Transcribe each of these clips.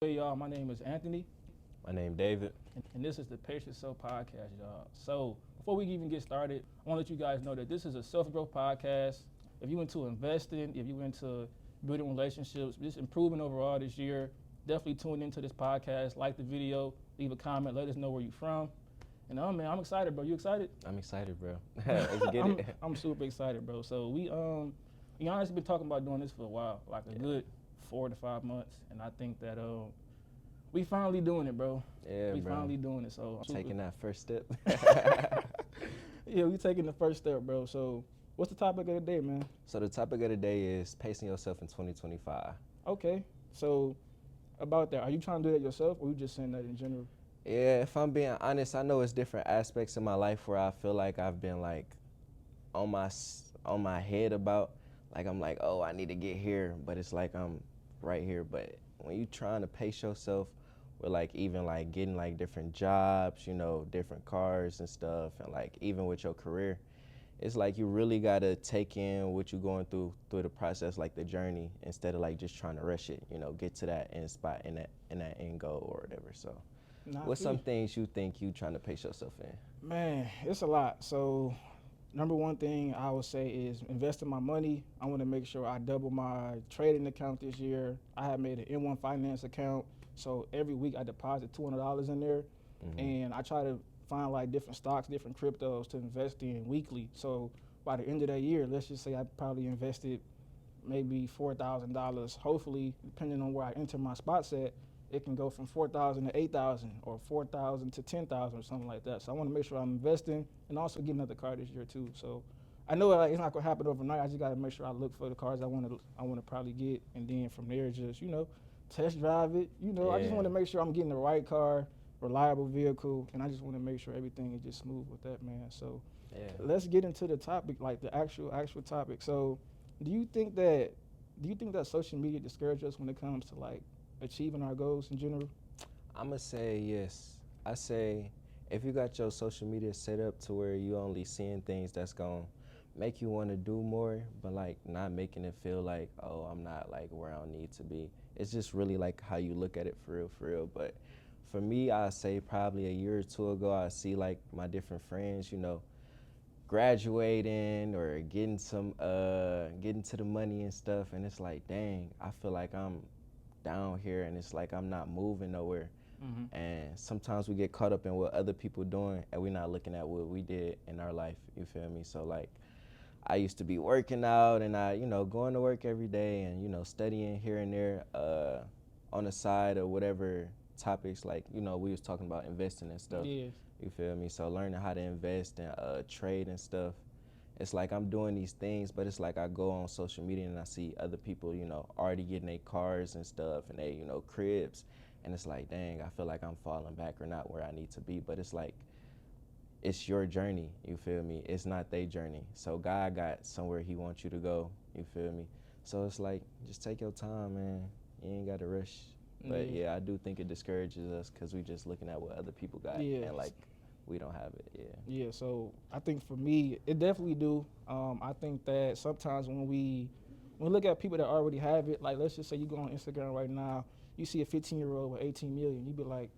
Hey y'all, my name is Anthony, My name David. and this is the Patient Self Podcast, y'all. So before we even get started, I want to let you guys know that this is a self-growth podcast. If you into investing, if you into building relationships, just improving overall this year, definitely tune into this podcast, like the video, leave a comment, let us know where you're from. And man, I'm excited, bro. You excited? I'm excited, bro. Let's get I'm, it. I'm super excited, bro. So we honestly been talking about doing this for a while, like a good 4 to 5 months, and I think that we finally doing it, bro. Yeah, We bro. finally doing it. So I'm Taking that first step. yeah, we taking the first step, bro. So what's the topic of the day, man? So the topic of the day is pacing yourself in 2025. Okay. So about that, are you trying to do that yourself, or you just saying that in general? Yeah, if I'm being honest, I know it's different aspects in my life where I feel like I've been like on my head about, like I'm like, oh, I need to get here, but it's like I'm right here. But when you trying to pace yourself with like even like getting like different jobs, different cars and stuff, and like even with your career, it's like you really gotta take in what you're going through the process, like the journey, instead of like just trying to rush it. Get to that end spot in that end goal or whatever. So, Nah, what's some things you think you trying to pace yourself in? man, it's a lot. So number one thing I would say is investing my money. I want to make sure I double my trading account this year. I have made an N1 Finance account, so every week I deposit $200 in there, and I try to find like different stocks, different cryptos to invest in weekly. So by the end of that year, let's just say I probably invested maybe $4,000. Hopefully, depending on where I enter my spots at, it can go from 4,000 to 8,000 or 4,000 to 10,000 or something like that. So I want to make sure I'm investing and also getting another car this year too. So I know it's not gonna happen overnight. I just got to make sure I look for the cars I want to probably get, and then from there just test drive it. I just want to make sure I'm getting the right car, reliable vehicle, and I just want to make sure everything is just smooth with that, man. So Yeah. let's get into the topic, like the actual topic. So do you think that social media discourages us when it comes to like achieving our goals in general? I'ma say yes. I say if you got your social media set up to where you only seeing things that's gonna make you want to do more, but like not making it feel like, oh, I'm not like where I need to be. It's just really like how you look at it for real. But for me, I say probably a year or two ago, I see like my different friends, graduating or getting to the money and stuff, and it's like, dang, I feel like I'm down here, and it's like I'm not moving nowhere. And sometimes we get caught up in what other people doing, and we're not looking at what we did in our life. You feel me? So like, I used to be working out, and I, going to work every day, and studying here and there on the side or whatever topics. Like, we was talking about investing and stuff. Yes. You feel me? So learning how to invest and trade and stuff. It's like I'm doing these things, but it's like I go on social media and I see other people, already getting their cars and stuff and they, cribs. And it's like, dang, I feel like I'm falling back or not where I need to be. But it's like, it's your journey, you feel me? It's not their journey. So God got somewhere he wants you to go, you feel me? So it's like, just take your time, man. You ain't got to rush. But yeah, I do think it discourages us because we just looking at what other people got and like we don't have it. Yeah, so I think for me, it definitely do. I think that sometimes when we look at people that already have it, like let's just say you go on Instagram right now, you see a 15-year-old with 18 million, you be like,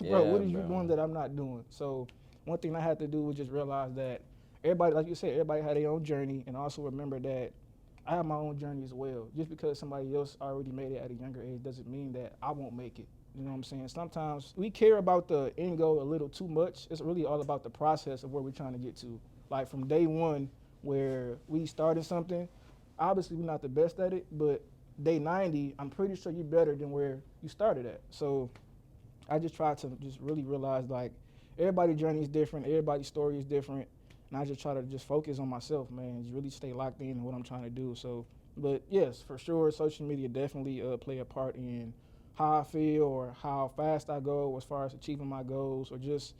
bro, what is you doing that I'm not doing? So one thing I had to do was just realize that everybody, like you said, everybody had their own journey, and also remember that I have my own journey as well. Just because somebody else already made it at a younger age doesn't mean that I won't make it. You know what I'm saying? Sometimes we care about the end goal a little too much. It's really all about the process of where we're trying to get to. Like from day one, where we started something, obviously we're not the best at it, but day 90, I'm pretty sure you're better than where you started at. So I just try to just really realize like everybody's journey is different, everybody's story is different, and I just try to just focus on myself, man, just really stay locked in what I'm trying to do. So, but yes, for sure, social media definitely play a part in how I feel or how fast I go as far as achieving my goals or just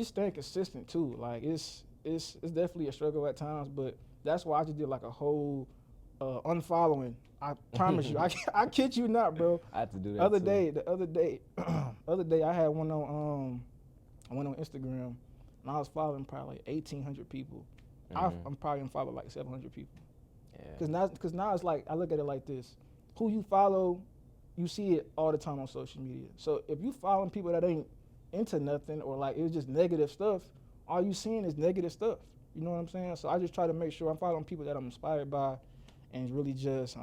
staying consistent too. Like it's definitely a struggle at times, but that's why I just did like a whole unfollowing. I promise you, I kid you not, bro. I have to do that The other day, I had I went on Instagram, and I was following probably like 1,800 people. I'm probably gonna follow like 700 people. Yeah. Cause now it's like I look at it like this: who you follow you see it all the time on social media. So if you following people that ain't into nothing or like it's just negative stuff, all you seeing is negative stuff. You know what I'm saying? So I just try to make sure I'm following people that I'm inspired by, and really just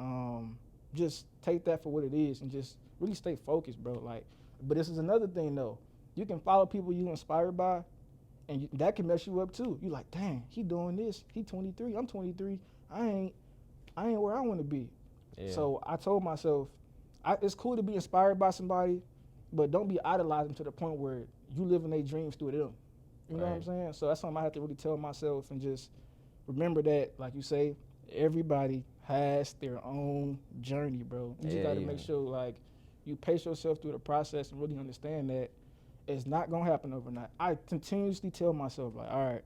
take that for what it is and just really stay focused, bro. Like, but this is another thing though. You can follow people you inspired by, and that can mess you up too. You like, dang, he doing this. He 23. I'm 23. I ain't where I want to be. Yeah. So I told myself, it's cool to be inspired by somebody, but don't be idolizing to the point where you living their dreams through them. You know what I'm saying? So that's something I have to really tell myself and just remember that, like you say, everybody has their own journey, bro. You just got to make sure, like, you pace yourself through the process and really understand that it's not going to happen overnight. I continuously tell myself, like, all right,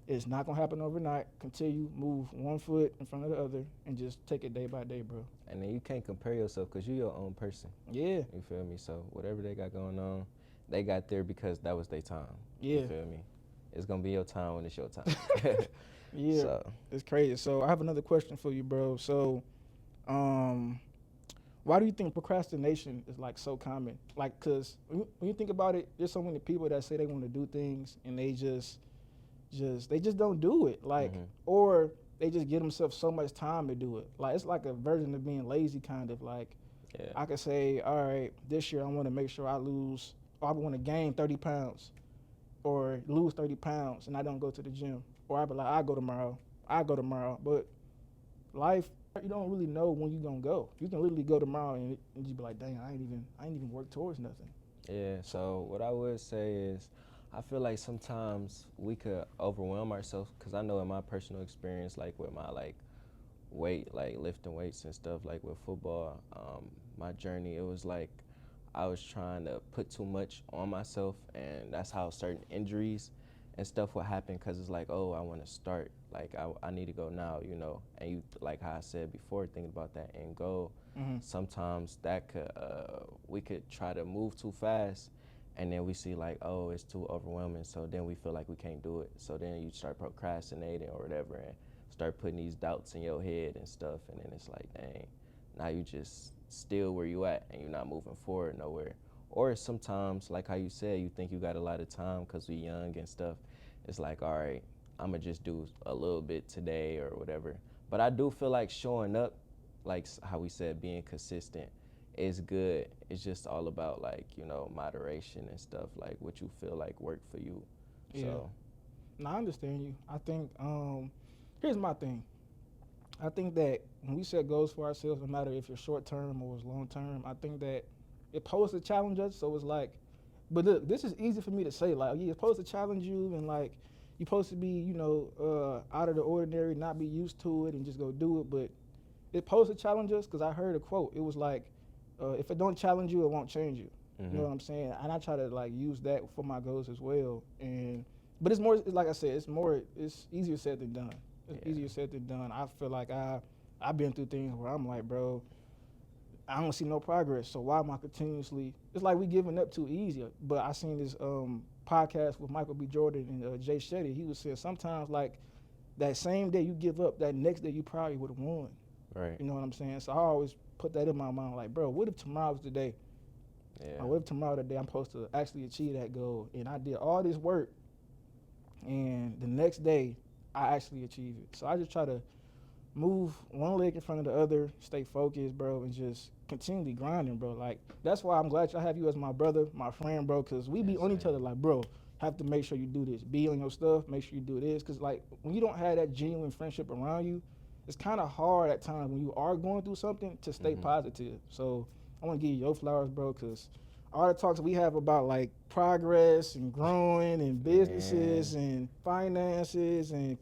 it's not going to happen overnight. Continue, move one foot in front of the other, and just take it day by day, bro. And then you can't compare yourself because you're your own person. Yeah. You feel me? So whatever they got going on, they got there because that was their time. Yeah. You feel me? It's going to be your time when it's your time. Yeah. So. It's crazy. So I have another question for you, bro. So why do you think procrastination is like so common? Like, cause when you think about it, there's so many people that say they want to do things and they just don't do it. Like, or they just give themselves so much time to do it. Like, it's like a version of being lazy, kind of. Like, I could say, all right, this year I want to make sure I want to gain 30 pounds or lose 30 pounds, and I don't go to the gym. Or I be like, I'll go tomorrow. But life, you don't really know when you're going to go. You can literally go tomorrow and you be like, dang, I ain't even work towards nothing. Yeah, so what I would say is I feel like sometimes we could overwhelm ourselves because I know in my personal experience, like with my like weight, like lifting weights and stuff, like with football, my journey, it was like I was trying to put too much on myself, and that's how certain injuries and stuff would happen because it's like, oh, I want to start, like I need to go now, you know, and you, like how I said before, thinking about that end goal, sometimes that could, we could try to move too fast, and then we see like, oh, it's too overwhelming, so then we feel like we can't do it, so then you start procrastinating or whatever and start putting these doubts in your head and stuff, and then it's like, dang, now you just still where you at and you're not moving forward nowhere. Or sometimes, like how you said, you think you got a lot of time because we're young and stuff. It's like, all right, I'm going to just do a little bit today or whatever. But I do feel like showing up, like how we said, being consistent is good. It's just all about, like, you know, moderation and stuff, like what you feel like work for you. Yeah. So. No, I understand you. I think, here's my thing. I think that when we set goals for ourselves, no matter if it's short term or it's long term, I think that it poses to challenge us. So it's like, but look, this is easy for me to say. Like, yeah, it's supposed to challenge you, and like, you're supposed to be, you know, out of the ordinary, not be used to it, and just go do it. But it posed to challenge us because I heard a quote. It was like, if it don't challenge you, it won't change you. You know what I'm saying? And I try to like use that for my goals as well. But it's more, like I said, it's easier said than done. It's easier said than done. I feel like I've been through things where I'm like, bro, I don't see no progress. So why am I continuously? It's like we giving up too easy. But I seen this podcast with Michael B. Jordan and Jay Shetty. He was saying sometimes like that same day you give up, that next day you probably would have won. Right. You know what I'm saying? So I always put that in my mind, like, bro, what if tomorrow's the day? Yeah. Or what if tomorrow the day I'm supposed to actually achieve that goal? And I did all this work, and the next day I actually achieve it. So I just try to move one leg in front of the other, stay focused, bro, and just continually grinding, bro. Like, that's why I'm glad I have you as my brother, my friend, bro, because we be on each other like, bro, have to make sure you do this. Be on your stuff, make sure you do this. Because, like, when you don't have that genuine friendship around you, it's kind of hard at times when you are going through something to stay positive. So I want to give you your flowers, bro, because all the talks we have about, like, progress and growing and businesses and finances and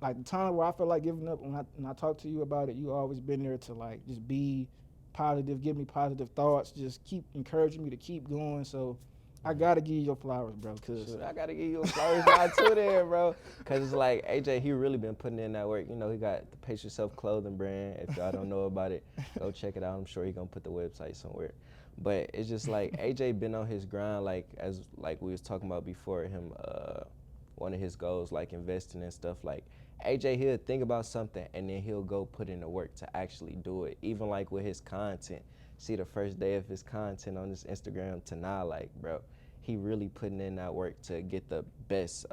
like the time where I feel like giving up, when I talk to you about it, you always been there to like just be positive, give me positive thoughts, just keep encouraging me to keep going. So I gotta give you your flowers, bro. Cause I gotta give you your flowers now too, there, bro. Cause it's like AJ, he really been putting in that work. You know, he got the Pace Yourself clothing brand. If y'all don't know about it, go check it out. I'm sure he gonna put the website somewhere. But it's just like AJ been on his grind, like as like we was talking about before him. One of his goals, like investing and stuff, like AJ, he'll think about something and then he'll go put in the work to actually do it. Even like with his content. See the first day of his content on his Instagram to now, like, bro, he really putting in that work to get the best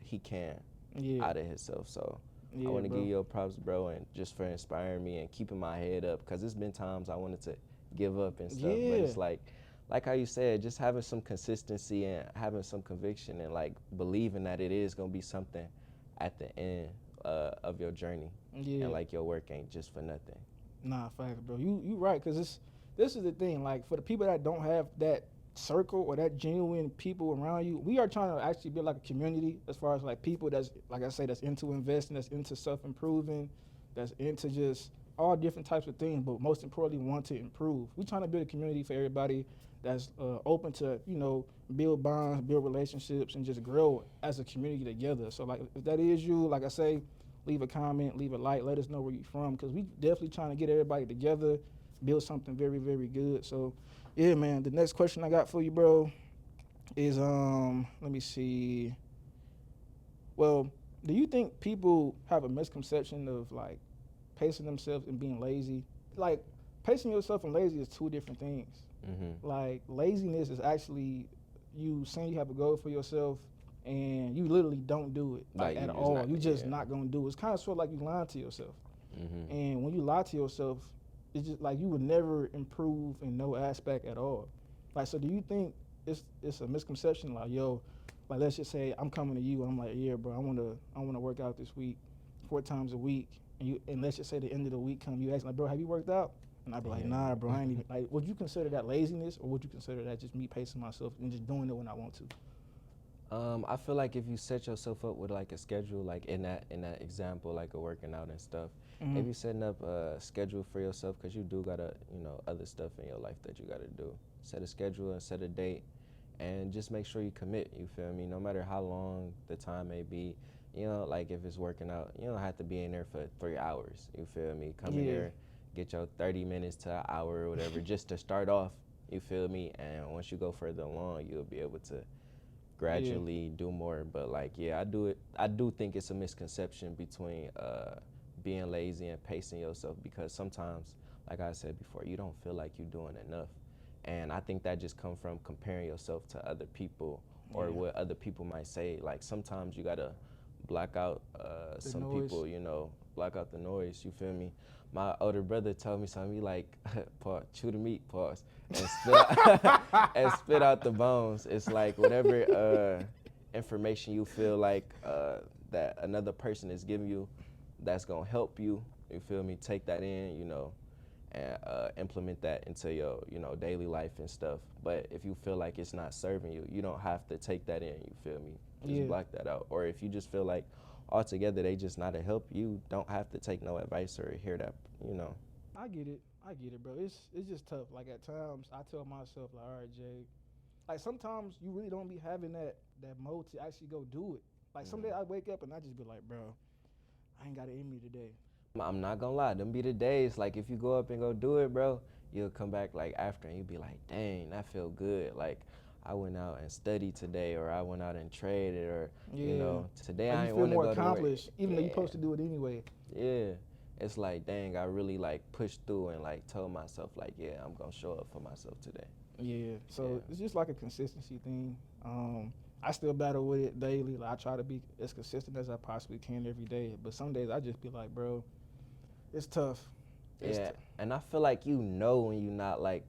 he can Yeah, out of himself. So I yeah, want to give bro. you your props, bro, and just for inspiring me and keeping my head up. Cause it's been times I wanted to give up and stuff, but Yeah, it's like how you said, just having some consistency and having some conviction and like believing that it is gonna be something at the end of your journey, and yeah. like your work ain't just for nothing. Nah, facts, bro. You right, cause this is the thing. Like for the people that don't have that circle or that genuine people around you, we are trying to actually build like a community as far as like people that's like I say that's into investing, that's into self improving, that's into just all different types of things. But most importantly, want to improve. We trying to build a community for everybody that's open to build bonds, build relationships, and just grow as a community together. So like if that is you, like I say, leave a comment, leave a like, let us know where you're from, because we definitely trying to get everybody together, build something very, very good. So, yeah, man, the next question I got for you, bro, is let me see. Well, do you think people have a misconception of like pacing themselves and being lazy? Like pacing yourself and lazy is two different things. Mm-hmm. Like laziness is actually you saying you have a goal for yourself and you literally don't do it like Like you at just all. not, You just yeah. not gonna do it. It's kind of sort of like you lying to yourself. Mm-hmm. And when you lie to yourself, it's just like you would never improve in no aspect at all. Like, so do you think it's a misconception? Like, yo, like let's just say I'm coming to you, and I'm like, yeah, bro, I wanna work out this week, 4 times a week, and let's just say the end of the week come, you ask like, bro, have you worked out? And I'd be like, nah, bro, I ain't even like. Would you consider that laziness, or would you consider that just me pacing myself and just doing it when I want to? I feel like if you set yourself up with like a schedule, like in that example, like a working out and stuff, Mm-hmm. if you setting up a schedule for yourself, cause you do gotta, other stuff in your life that you gotta do. Set a schedule and set a date, and just make sure you commit. You feel me? No matter how long the time may be, like if it's working out, you don't have to be in there for 3 hours. You feel me? Come in Yeah, there, get your 30 minutes to an hour or whatever, just to start off. You feel me? And once you go further along, you'll be able to yeah, gradually do more. But like, yeah, I do think it's a misconception between being lazy and pacing yourself, because sometimes, like I said before, you don't feel like you're doing enough, and I think that just comes from comparing yourself to other people or yeah. what other people might say. Like sometimes you gotta block out The some noise. people, block out the noise. You feel me? My older brother told me something. He like, pause, chew the meat, pause, and spit out, and spit out the bones. It's like whatever information you feel like that another person is giving you, that's gonna help you. You feel me? Take that in, and implement that into your, daily life and stuff. But if you feel like it's not serving you, you don't have to take that in. You feel me? Just Yeah. block that out. Or if you just feel like altogether they just not a help, you don't have to take no advice or hear that. You know. I get it. I get it, bro. It's just tough. Like at times, I tell myself, like, all right, Jay. Like sometimes you really don't be having that mode to actually go do it. Like some Mhm. day I wake up and I just be like, bro, I ain't got it in me today. I'm not gonna lie, them be the days. Like if you go up and go do it, bro, you'll come back like after and you'll be like, dang, that feel good. Like I went out and studied today, or I went out and traded, or Yeah. today Like I you ain't feel want to more go to work. accomplished, even though you're Yeah, supposed to do it anyway. yeah. It's like, dang, I really like pushed through and like told myself like, yeah, I'm gonna show up for myself today. Yeah. Yeah. So it's just like a consistency thing. I still battle with it daily. Like I try to be as consistent as I possibly can every day. But some days I just be like, bro, it's tough. It's Yeah, and I feel like when you're not like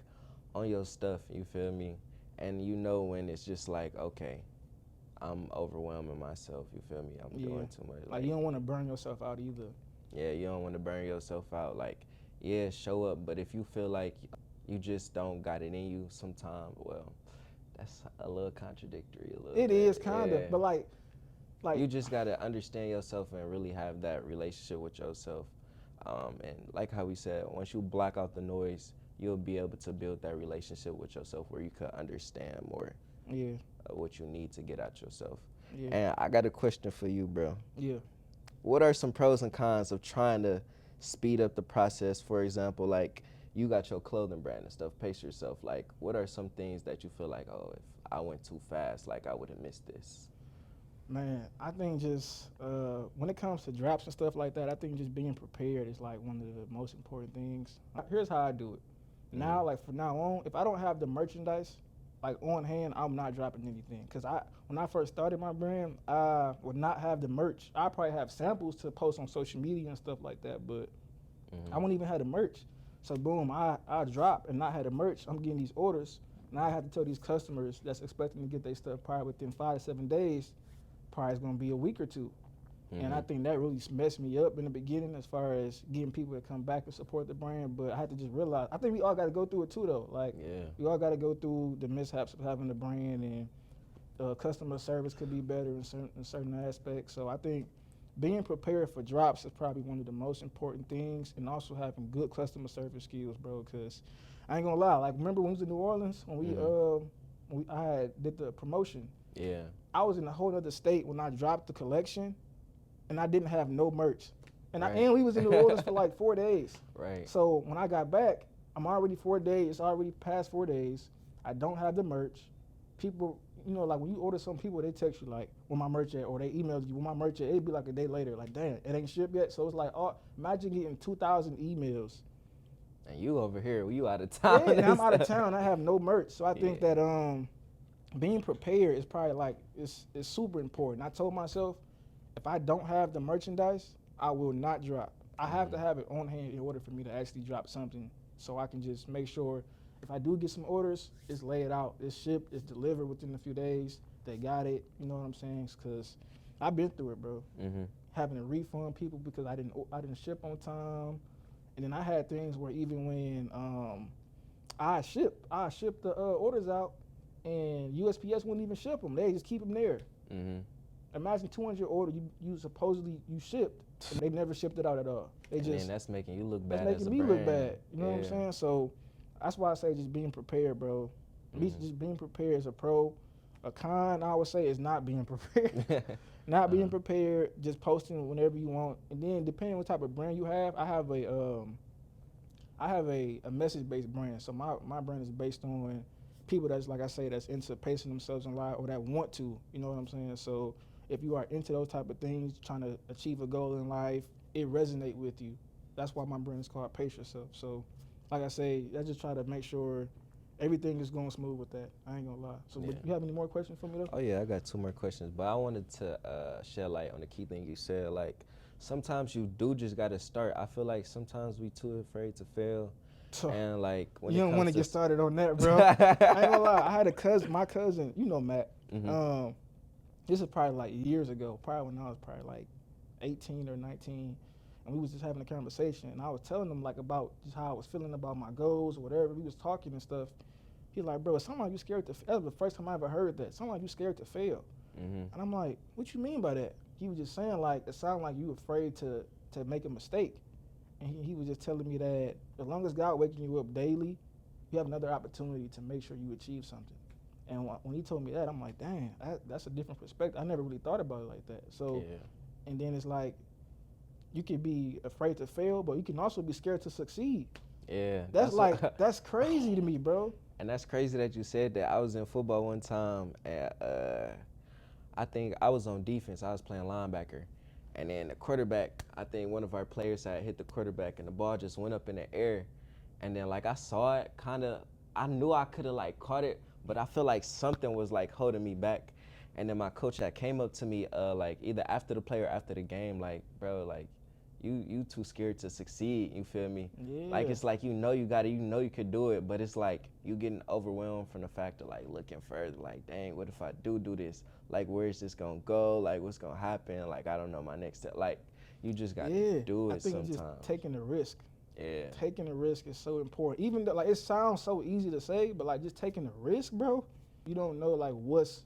on your stuff, you feel me? And when it's just like, okay, I'm overwhelming myself, you feel me? I'm yeah. doing too much. Like you don't want to burn yourself out either. Yeah, you don't want to burn yourself out. Like, yeah, show up, but if you feel like you just don't got it in you sometime, well, that's a little contradictory a little It is bit. kind Yeah. of, but like You just got to understand yourself and really have that relationship with yourself. And like how we said, once you block out the noise, you'll be able to build that relationship with yourself where you can understand more yeah, what you need to get out yourself. yeah, And I got a question for you, bro. yeah. What are some pros and cons of trying to speed up the process? For example, like you got your clothing brand and stuff, pace yourself. Like, what are some things that you feel like, oh, if I went too fast, like I would have missed this? Man, I think just when it comes to drops and stuff like that, I think just being prepared is like one of the most important things. Here's how I do it. Mm-hmm. Now, like from now on, if I don't have the merchandise like on hand, I'm not dropping anything. Cause when I first started my brand, I would not have the merch. I probably have samples to post on social media and stuff like that, but I Mm-hmm. wouldn't even have the merch. So boom, I drop and not have the merch. I'm getting these orders. Now I have to tell these customers that's expecting to get their stuff probably within 5 to 7 days, probably it's gonna be a week or two. And I Mm-hmm. think that really messed me up in the beginning as far as getting people to come back and support the brand. But I had to just realize, I think we all got to go through it too, though. Like, Yeah. we all got to go through the mishaps of having the brand, and customer service could be better in certain aspects. So I think being prepared for drops is probably one of the most important things, and also having good customer service skills, bro. Because I ain't gonna lie, like remember when we was in New Orleans Mm-hmm. when I had did the promotion. Yeah. I was in a whole other state when I dropped the collection, and I didn't have no merch. Right. And we was in New Orleans for like 4 days. Right. So when I got back, I'm already 4 days. It's already past 4 days. I don't have the merch. People, like when you order some people, they text you like, "Where my merch at?" Or they email you, "Where my merch at?" It'd be like a day later. Like, damn, it ain't shipped yet. So it's like, oh, imagine getting 2,000 emails. And you over here, you out of town. Yeah, and I'm out of town. I have no merch. So I think Yeah. that being prepared is probably like it's super important. I told myself, if I don't have the merchandise, I will not drop. I have to Mm-hmm. have it on hand in order for me to actually drop something, so I can just make sure if I do get some orders, it's laid out, it's shipped, it's delivered within a few days. They got it. You know what I'm saying? Because I've been through it, bro. Mm-hmm. Having to refund people because I didn't ship on time, and then I had things where even when I shipped the orders out, and USPS wouldn't even ship them. They just keep them there. Mm-hmm. Imagine 200 order you supposedly you shipped, and they never shipped it out at all. They And just then that's making you look that's bad as making a me brand. look bad. You know what I'm Yeah. saying? So that's why I say just being prepared, bro. Mhm. Just being prepared as a pro. A con, I would say, is not being prepared. Not being prepared, just posting whenever you want, and then depending what type of brand you have, I have a message based brand. So my brand is based on people that's like I say that's into pacing themselves in life or that want to. You know what I'm saying? So if you are into those type of things, trying to achieve a goal in life, it resonate with you. That's why my brand is called Pace Yourself. So like I say, I just try to make sure everything is going smooth with that. I ain't gonna lie. So Yeah. but you have any more questions for me though? Oh yeah, I got two more questions, but I wanted to shed light on the key thing you said. Like sometimes you do just gotta start. I feel like sometimes we too afraid to fail, and like when You it don't comes want to to get started on that, bro. I ain't gonna lie. I had a cousin, my cousin, Matt. Mhm. This is probably like years ago, probably when I was probably like 18 or 19, and we was just having a conversation, and I was telling him like about just how I was feeling about my goals or whatever. We was talking and stuff. He's like, bro, sometimes you scared to. That was the first time I ever heard that. Sometimes you scared to fail, Mhm. and I'm like, what you mean by that? He was just saying like it sounded like you afraid to make a mistake, and he was just telling me that as long as God waking you up daily, you have another opportunity to make sure you achieve something. And when he told me that, I'm like, dang, that's a different perspective. I never really thought about it like that. So, Yeah. and then it's like, you can be afraid to fail, but you can also be scared to succeed. Yeah. That's like, what- that's crazy to me, bro. And that's crazy that you said that. I was in football one time, and I think I was on defense. I was playing linebacker, and then the quarterback. I think one of our players had hit the quarterback, and the ball just went up in the air, and then like I saw it, kind of. I knew I could have like caught it, but I feel like something was like holding me back. And then my coach had came up to me, like either after the play or after the game, like, bro, like, you too scared to succeed. You feel me? Like Yeah. it's like you got it, you could do it, but it's like you getting overwhelmed from the fact of like looking further. Like, dang, what if I do this? Like, where is this gonna go? Like, what's gonna happen? Like, I don't know my next step. Like, you just gotta Yeah. do I it think it's sometimes. just taking the risk. Yeah. Taking the risk is so important. Even though, like, it sounds so easy to say, but like just taking the risk, bro, you don't know like what's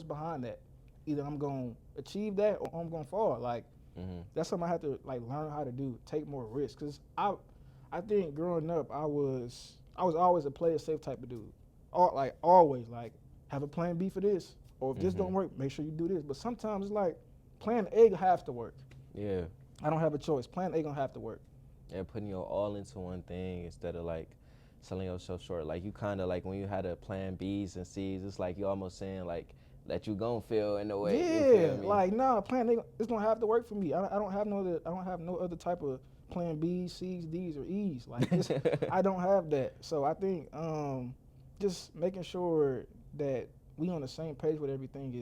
behind that. Either I'm gonna achieve that or I'm gonna fall. Like, Mhm. that's something I have to like learn how to do. Take more risks. Cause I think growing up I was always a play it safe type of dude. Always like have a plan B for this, or if this don't Mhm. work, make sure you do this. But sometimes it's like plan A have to work. Yeah. I don't have a choice. Plan A gonna have to work. Yeah, putting your all into one thing instead of like selling yourself short. Like you kind of like when you had a plan B's and C's, it's like you almost saying like that you gon' feel in a way. You Yeah, feel me? like nah, it's gonna have to work for me. I don't have no other type of plan B's, C's, D's, or E's. Like this, I don't have that. So I think just making sure that we on the same page with everything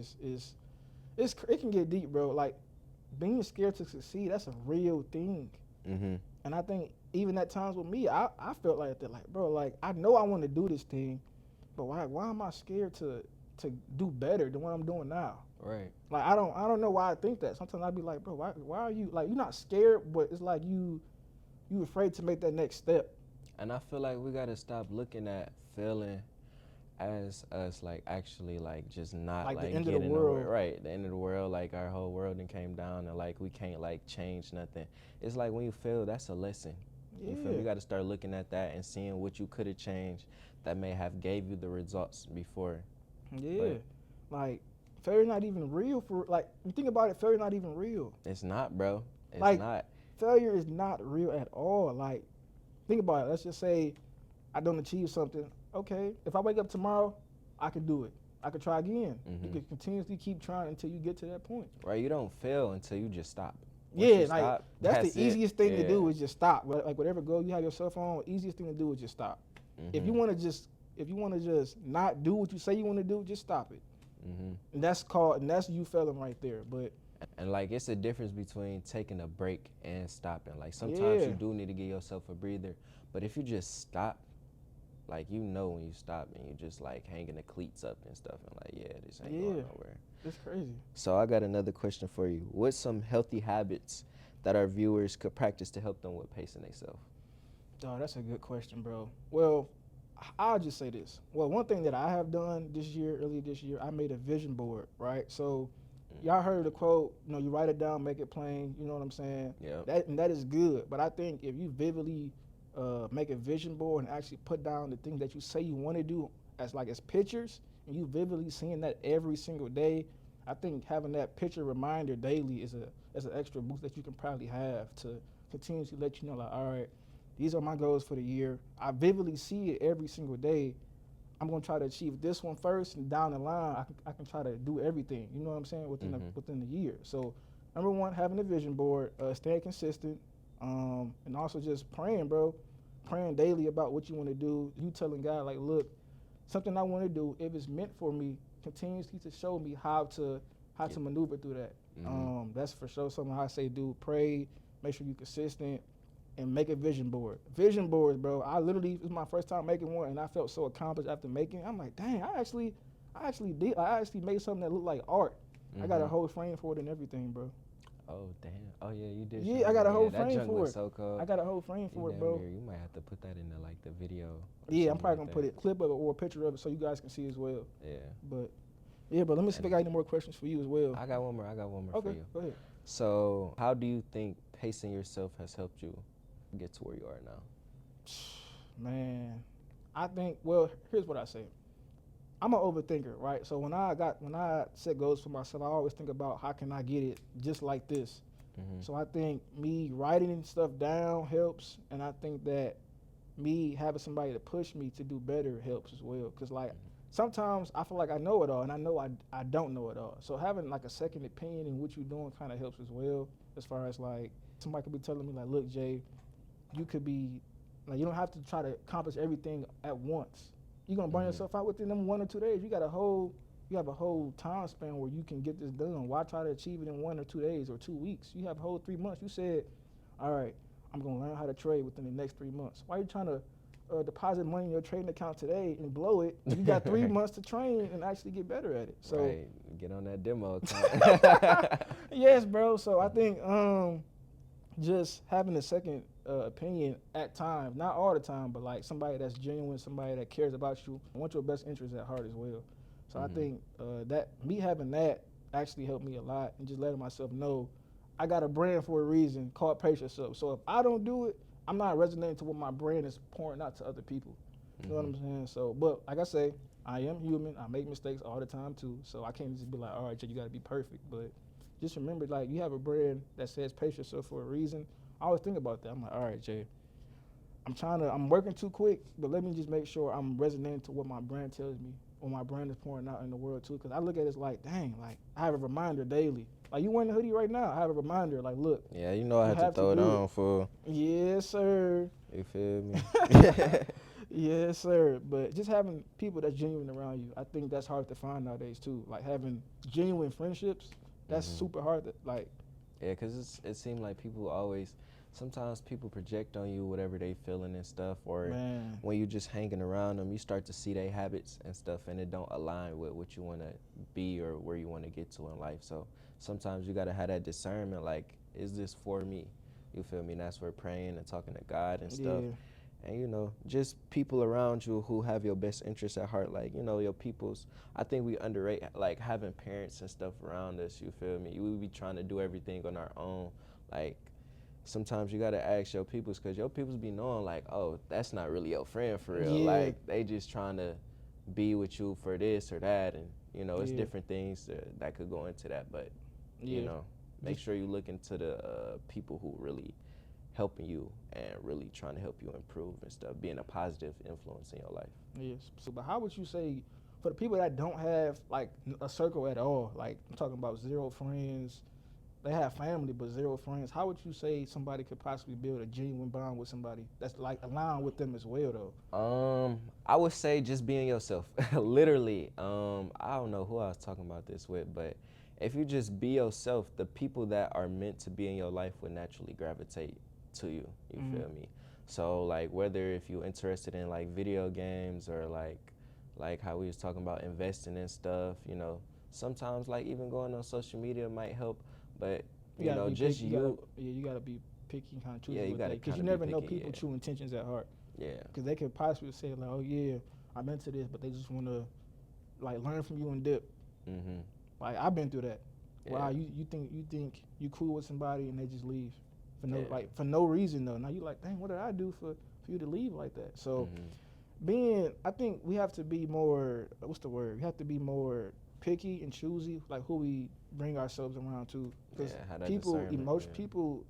it can get deep, bro. Like being scared to succeed, that's a real thing. Mhm. And I think even at times with me, I felt like that, like bro, like I know I want to do this thing, but why am I scared to do better than what I'm doing now? Right. Like I don't know why I think that. Sometimes I'd be like, bro, why are you like you're not scared, but it's like you afraid to make that next step. And I feel like we gotta stop looking at failing as us like actually like just not Like like the end of the getting nowhere. world. Right, the end of the world, like our whole world then came down and like we can't like change nothing. It's like when you fail, that's a lesson. Yeah. You feel me? You gotta start looking at that and seeing what you could have changed that may have gave you the results before. Yeah. But Like failure not even real for like you think about it, failure not even real. it's not, bro. It's Like not. failure is not real at all. Like think about it. Let's just say I don't achieve something. Okay, if I wake up tomorrow, I can do it. I could try again. You Mhm. can continuously keep trying until you get to that point. Right, you don't fail until you just stop. Once Yeah, you like stop, that's the it. easiest thing to Yeah. do is just stop. Like whatever goal you have yourself on, easiest thing to do is just stop. If you Mhm. want to just not do what you say you want to do, just stop it. Mhm. And that's you failing right there. But And like it's a difference between taking a break and stopping. Like sometimes Yeah. you do need to give yourself a breather, but if you just stop, like you know when you stop and you just like hanging the cleats up and stuff and like yeah, this ain't going Yeah. nowhere. it's crazy. So I got another question for you. What's some healthy habits that our viewers could practice to help them with pacing themselves? Oh, that's a good question, bro. Well, I'll just say this. Well, one thing that I have done earlier this year, I made a vision board, right? So y'all heard the quote, you write it down, make it plain, you know what I'm saying? Yeah. That is good. But I think if you vividly make a vision board and actually put down the things that you say you want to do as pictures, and you vividly seeing that every single day, I think having that picture reminder daily is an extra boost that you can probably have to continuously let you know, like, all right, these are my goals for the year. I vividly see it every single day. I'm gonna try to achieve this one first, and down the line, I can try to do everything. You know what I'm saying within the year. So, number one, having a vision board, staying consistent, and also just praying, bro. Praying daily about what you want to do. You telling God like, look, something I want to do. If it's meant for me, continuously to show me how to maneuver through that. Mhm. That's for sure something I say do. Pray, make sure you're consistent, and make a vision board. Vision boards, bro. It was my first time making one, and I felt so accomplished after making it. I'm like, dang, I actually made something that looked like art. I got a Mhm. whole frame for it and everything, bro. Oh damn. Oh yeah, you did. Yeah, show I me got a that. whole Yeah, that frame junk for was it. so cold. I got a whole frame for it, bro. You might have to put that in the video. Or Yeah, I'm something probably like gonna put that. a clip of it or a picture of it so you guys can see as well. Yeah. But yeah, but let me see if I And got any more questions for you as well. I got one more. For Okay, you. go ahead. So, how do you think pacing yourself has helped you get to where you are now? Man, I think. Well, here's what I say. I'm an overthinker, right? So when I set goals for myself, I always think about how can I get it just like this. Mhm. So I think me writing stuff down helps, and I think that me having somebody to push me to do better helps as well. Cause like sometimes I feel like I know it all, and I know I don't know it all. So having like a second opinion in what you're doing kind of helps as well. As far as like somebody could be telling me like, look, Jay, you could be like you don't have to try to accomplish everything at once. You're gonna burn Mhm. yourself out within them 1 or 2 days. You have a whole time span where you can get this done. Why try to achieve it in 1 or 2 days or 2 weeks? You have a whole 3 months. You said, all right, I'm gonna learn how to trade within the next 3 months. Why are you trying to deposit money in your trading account today and blow it? You got 3 months to train and actually get better at it. So right, get on that demo account. yes, bro. So I think just having a second opinion at times, not all the time, but like somebody that's genuine, somebody that cares about you, and want your best interests at heart as well. So I think that me having that actually helped me a lot, and just letting myself know I got a brand for a reason called Pace Yourself. So if I don't do it, I'm not resonating to what my brand is pouring out to other people. You know what I'm saying? So, but like I say, I am human. I make mistakes all the time too. So I can't just be like, all right, Jay, you got to be perfect. But just remember, like, you have a brand that says Pace Yourself for a reason. I always think about that. I'm like, all right, Jay, I'm working too quick, but let me just make sure I'm resonating to what my brand tells me, or my brand is pouring out in the world too. Because I look at it as like, dang, like I have a reminder daily. Like you wearing the hoodie right now, I have a reminder. Like, look, Yeah, you know I you have to have to throw it do on for. it. Yes, sir. You feel me? Yes, sir. But just having people that's genuine around you, I think that's hard to find nowadays too. Like having genuine friendships, that's Mhm. super hard to like. Yeah, cause it seemed like people always. Sometimes people project on you whatever they feeling and stuff, or Man, when you just hanging around them, you start to see their habits and stuff, and it don't align with what you want to be or where you want to get to in life. So sometimes you gotta have that discernment. Like, is this for me? You feel me? And that's where praying and talking to God and stuff, yeah, and just people around you who have your best interests at heart, like your people's. I think we underrate like having parents and stuff around us. You feel me? We be trying to do everything on our own. Like, sometimes you gotta ask your peoples, because your peoples be knowing like, oh, that's not really your friend for real. yeah, Like, they just trying to be with you for this or that, and it's yeah, different things that could go into that. But you yeah. know make Just sure you look into the people who really helping you and really trying to help you improve and stuff, being a positive influence in your life. yes. So, but how would you say for the people that don't have like a circle at all? Like I'm talking about zero friends. They have family but zero friends. How would you say somebody could possibly build a genuine bond with somebody that's like aligned with them as well though? I would say just being yourself. Literally. I don't know who I was talking about this with, but if you just be yourself, the people that are meant to be in your life would naturally gravitate to you. You Mm-hmm. feel me? So like, whether if you're interested in like video games, or like how we was talking about investing in stuff, sometimes like even going on social media might help, but You gotta be just picky. you. You gotta be picky and kind of Yeah, choosy you with that gotta because kind you of be never know picky. people's true intentions at heart. Yeah. Because they could possibly say like, oh yeah, I'm into this, but they just want to like learn from you and dip. Mhm. Like I've been through that. Wow, Yeah. you think you cool with somebody and they just leave Yeah. for no reason though. Now you like, dang, what did I do for you to leave like that? So Mhm. I think we have to be more. What's the word? We have to be more picky and choosy, like who we bring ourselves around to, because Yeah. How that discernment. Yeah. people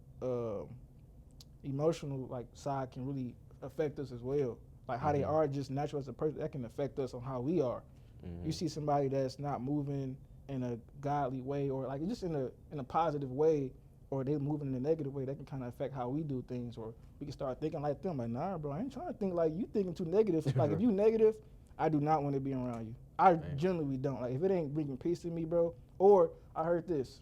emotional like side can really affect us as well. Like how they Mhm. are just natural as a person, that can affect us on how we are. You Mhm. see somebody that's not moving in a godly way or like just in a positive way, or they moving in a negative way, that can kind of affect how we do things, or we can start thinking like them. Like, nah, bro, I ain't trying to think like you thinking too negative. Like if you negative, I do not want to be around you. I Right. generally don't. Like if it ain't bringing peace to me, bro. Or I heard this: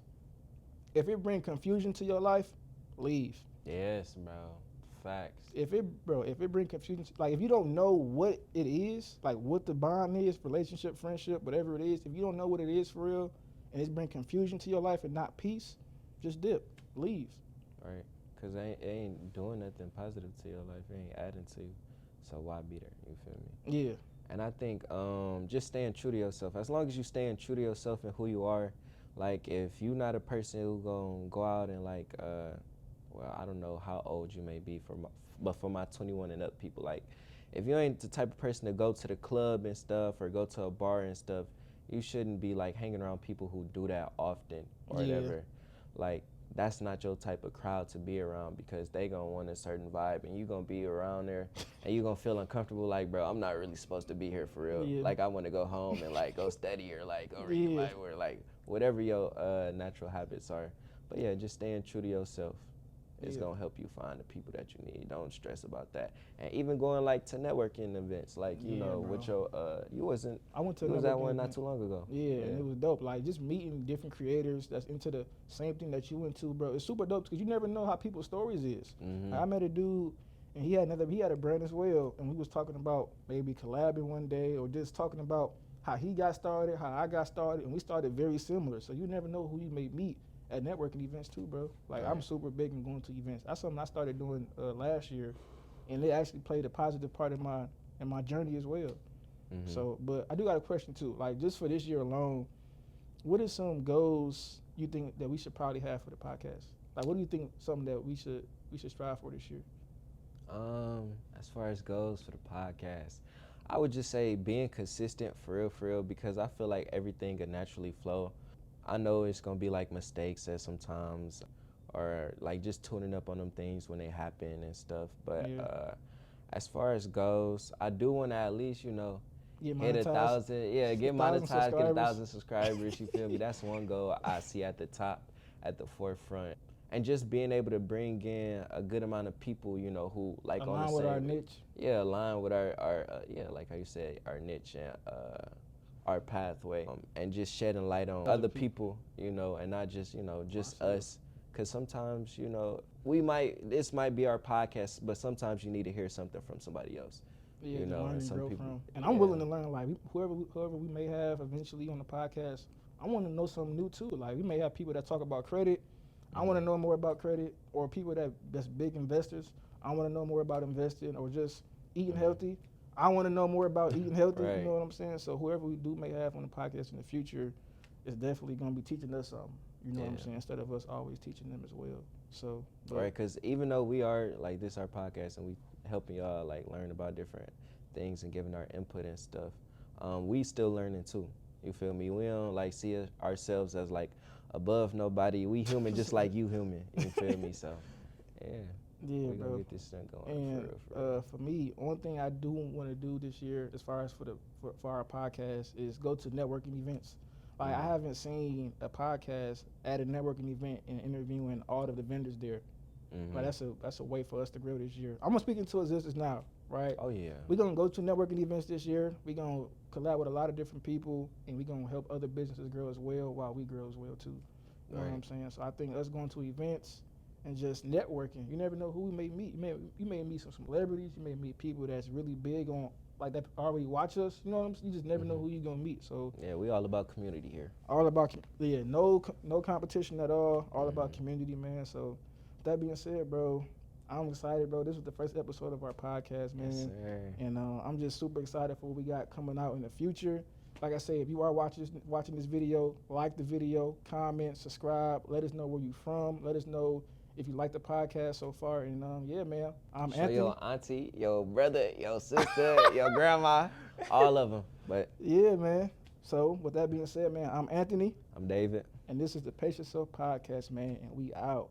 if it bring confusion to your life, leave. Yes, bro. Facts. If it bring confusion, like if you don't know what it is, like what the bond is, relationship, friendship, whatever it is, if you don't know what it is for real, and it's bring confusion to your life and not peace, just dip, leave. Right. Cause it ain't doing nothing positive to your life. It ain't adding to you. So why be there? You feel me? Yeah, And I think just staying true to yourself. As long as you staying true to yourself and who you are, like if you're not a person who gonna go out and like, well, I don't know how old you may be but for my 21 and up people, like if you ain't the type of person to go to the club and stuff or go to a bar and stuff, you shouldn't be like hanging around people who do that often or yeah, whatever. Like, that's not your type of crowd to be around, because they gonna want a certain vibe and you gonna be around there and you gonna feel uncomfortable, like, bro, I'm not really supposed to be here for real. yeah, Like, I want to go home and like go study or like go read the yeah, Bible or like whatever your natural habits are. But yeah, just staying true to yourself is yeah. gonna help you find the people that you need. Don't stress about that. And even going like to networking events, like Yeah, with bro. your you wasn't I went to you a was at networking one not event. too long ago. Yeah, Yeah. and it was dope. Like just meeting different creators that's into the same thing that you into, bro. It's super dope because you never know how people's stories is. Mhm. Like, I met a dude, and he had a brand as well, and we was talking about maybe collabing one day or just talking about how he got started, how I got started, and we started very similar. So you never know who you may meet at networking events too, bro. Like I'm Right. super big in going to events. That's something I started doing last year, and it actually played a positive part in my journey as well. Mhm. So, but I do got a question too. Like, just for this year alone, what are some goals you think that we should probably have for the podcast? Like, what do you think something that we should strive for this year? As far as goes for the podcast, I would just say being consistent for real, because I feel like everything can naturally flow. I know it's gonna be like mistakes at sometimes, or like just tuning up on them things when they happen and stuff. But Yeah, As far as goals, I do want to at least, Get hit monetized. 1,000. Yeah, get 1,000 monetized, get subscribers. 1,000 subscribers. You feel me? That's one goal I see at the top, at the forefront. And just being able to bring in a good amount of people, who like on the Align same. with our niche. Yeah, align with our like how you said, our niche and our pathway, and just shedding light on other people, and not just, just us. Because sometimes, this might be our podcast, but sometimes you need to hear something from somebody else. Yeah, You to know, learn and and some grow people- from. And I'm yeah. willing to learn. Like whoever we may have eventually on the podcast, I want to know something new too. Like we may have people that talk about credit. I want to know more about credit, or people that's big investors. I want to know more about investing or just eating healthy. I want to know more about eating healthy. Right. You know what I'm saying? So whoever we may have on the podcast in the future is definitely going to be teaching us something. You know what I'm Yeah. saying? Instead of us always teaching them as well. So but Right, because even though we are like this our podcast and we helping y'all like learn about different things and giving our input and stuff, we still learning too. You feel me? We don't like see ourselves as like above nobody. We human just like you human. You feel me? So yeah, yeah, we bro. gonna get this thing going And for real. For real. for me, one thing I do want to do this year, as far as for our podcast, is go to networking events. Like I Mhm. haven't seen a podcast at a networking event and interviewing all of the vendors there. Mhm. Like that's a way for us to grow this year. I'm speaking to existence now, right? Oh yeah. We're gonna go to networking events this year. We're gonna collab with a lot of different people, and we're gonna help other businesses grow as well while we grow as well too. You know what I'm Right. saying? So I think us going to events and just networking. You never know who we may meet. You may meet some celebrities. You may meet people that's really big on like that already watch us. You know what I'm saying? You just never know who you're gonna meet. So Yeah, we all about community here. all about no competition at all. All about community, man. So that being said, bro, I'm excited, bro. This was the first episode of our podcast, man. Yes, sir. And I'm just super excited for what we got coming out in the future. Like I say, if you are watching this video, like the video, comment, subscribe. Let us know where you from. Let us know if you like the podcast so far. And yeah, man, I'm Show Anthony. your auntie, your brother, your sister, your grandma, all of them. But Yeah, man. So with that being said, man, I'm Anthony, I'm David. and this is the Patient Self Podcast, man, and we out.